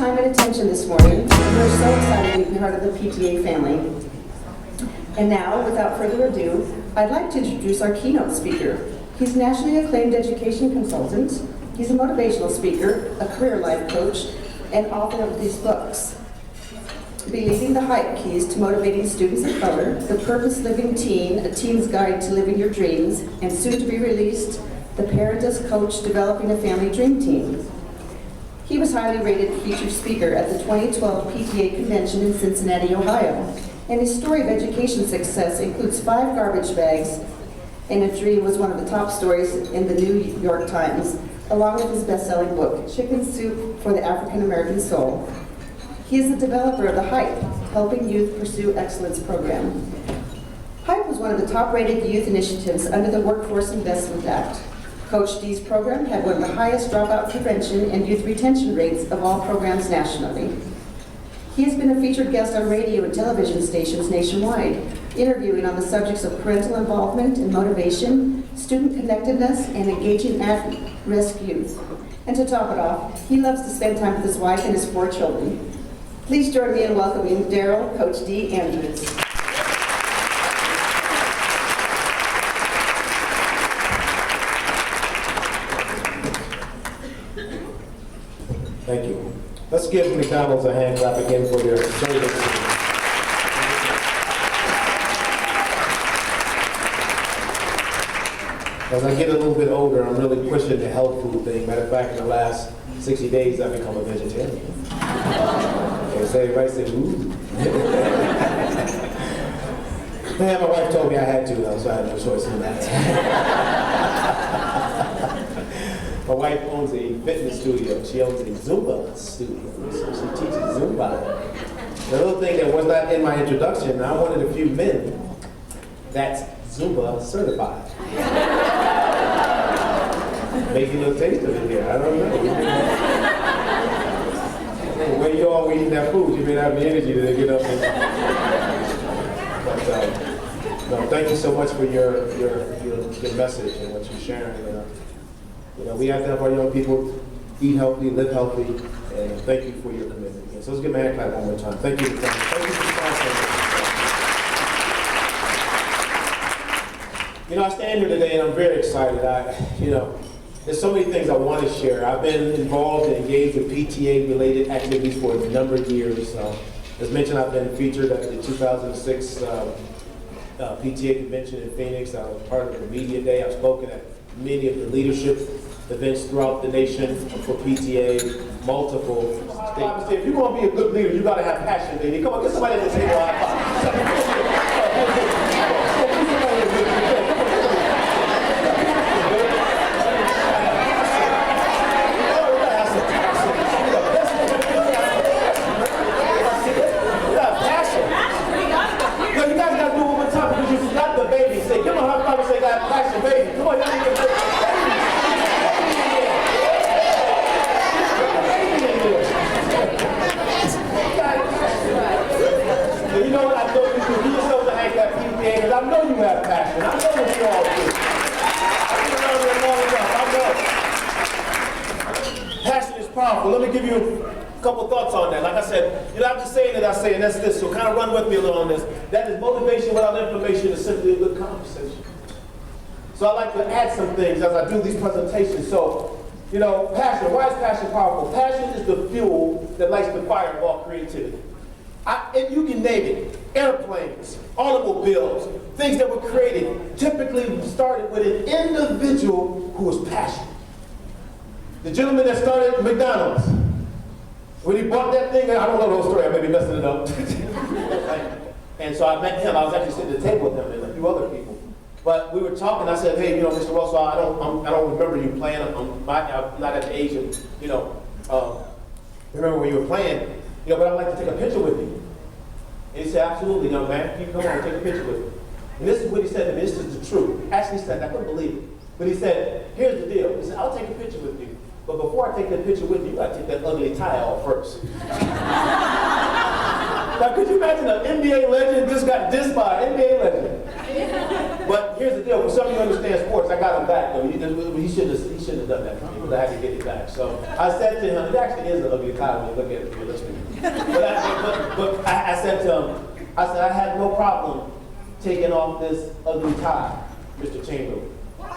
time and attention this morning. We're so excited to be part of the PTA family. And now, without further ado, I'd like to introduce our keynote speaker. He's a nationally acclaimed education consultant. He's a motivational speaker, a career life coach, and author of these books: Believing the Hype Keys to Motivating Students of Color, The Purpose Living Teen, A Teen's Guide to Living Your Dreams, and soon to be released, The Parent as Coach, Developing a Family Dream Team. He was highly rated featured speaker at the 2012 PTA convention in Cincinnati, Ohio. And his story of education success includes 5 garbage bags, and a dream was one of the top stories in the New York Times, along with his best-selling book, Chicken Soup for the African American Soul. He is the developer of the HYPE, Helping Youth Pursue Excellence program. HYPE was one of the top-rated youth initiatives under the Workforce Investment Act. Coach D's program had one of the highest dropout prevention and youth retention rates of all programs nationally. He has been a featured guest on radio and television stations nationwide, interviewing on the subjects of parental involvement and motivation, student connectedness, and engaging at-risk youth. And to top it off, he loves to spend time with his wife and his 4 children. Please join me in welcoming Darrell, Coach D. Andrews. Thank you. Let's give McDonald's a hand clap again for their service. As I get a little bit older, I'm really pushing the health food thing. Matter of fact, in the last 60 days, I've become a vegetarian. So everybody said, ooh. Man, my wife told me I had to, though, so I had no choice in that. My wife owns a fitness studio. She owns a Zumba studio. So she teaches Zumba. The little thing that was not in my introduction, I wanted a few men that's Zumba certified. Maybe a little taste of it here, I don't know. When you all eating that food, you may not have the energy to get up and... But no, thank you so much for your message and what you're sharing. You know, we have to help our young people eat healthy, live healthy, and thank you for your commitment. And so let's give my hand clap one more time. Thank you for coming. Thank you for sponsoring. You know, I stand here today and I'm very excited. There's so many things I want to share. I've been involved and engaged with PTA-related activities for a number of years. As mentioned, I've been featured at the 2006 PTA convention in Phoenix. I was part of the media day. I've spoken at many of the leadership events throughout the nation for PTA, multiple states. If you're going to be a good leader, you got to have passion, baby. Come on, get somebody at the table. I know you have passion. I know what you all do. Passion is powerful. Let me give you a couple thoughts on that. Like I said, I'm just saying that I say, and that's this. So kind of run with me a little on this. That is motivation without information is simply a good conversation. So I like to add some things as I do these presentations. So, passion. Why is passion powerful? Passion is the fuel that lights the fire of all creativity. And you can name it. Airplanes, automobiles, things that were created typically started with an individual who was passionate. The gentleman that started McDonald's, when he bought that thing, I don't know the whole story, I may be messing it up. And so I met him, I was actually sitting at the table with him and a few other people. But we were talking, I said, hey, Mr. Russell, I don't remember you playing, I'm not at the age of, remember when you were playing, but I'd like to take a picture with you. And he said, absolutely, young man. You come on, take a picture with me. And this is what he said to me. This is the truth. Actually, he said, I couldn't believe it. But he said, here's the deal. He said, I'll take a picture with you. But before I take that picture with you, you got to take that ugly tie off first. Now, could you imagine an NBA legend just got dissed by an NBA legend? But here's the deal. For some of you who understand sports, I got him back. Though. He shouldn't have done that for me, but I had to get it back. So I said to him, it actually is an ugly tie when you look at it realistically. But I said to him, I said, I had no problem taking off this ugly tie, Mr. Chamberlain. Y'all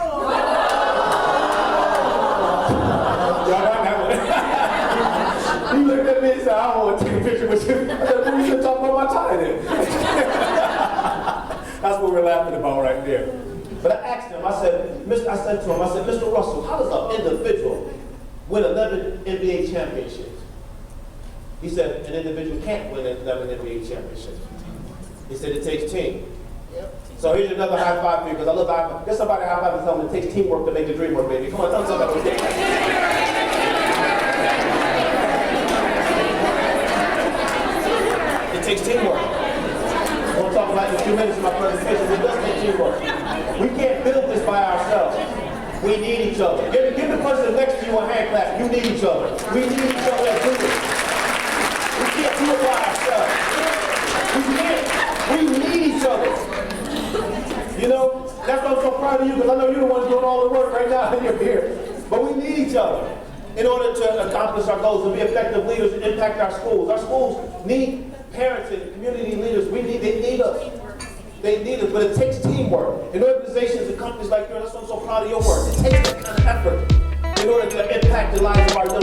got that one? He looked at me and said, I don't want to take a picture with you. I said, well, you should talk about my tie then. That's what we're laughing about right there. But I asked him, I said to him, Mr. Russell, how does an individual win 11 NBA championships? He said, an individual can't win 11 NBA championships. He said, it takes team. So here's another high five for you, because I love high five. Get somebody high five and tell them it takes teamwork to make the dream work, baby. Come on, tell them somebody. It takes teamwork. I want to talk about in a few minutes in my presentation. It does take teamwork. We can't build this by ourselves. We need each other. Give the person next to you a hand clap. You need each other. We need each other as leaders. We can't do it by ourselves. We can't. We need each other. You know, that's why I'm so proud of you, because I know you're the ones doing all the work right now and you're here. But we need each other in order to accomplish our goals and be effective leaders and impact our schools. Our schools need parents and community leaders. They need us. They need us, but it takes teamwork. In organizations and companies like yours, that's why I'm so proud of your work. It takes that kind of effort in order to impact the lives of our young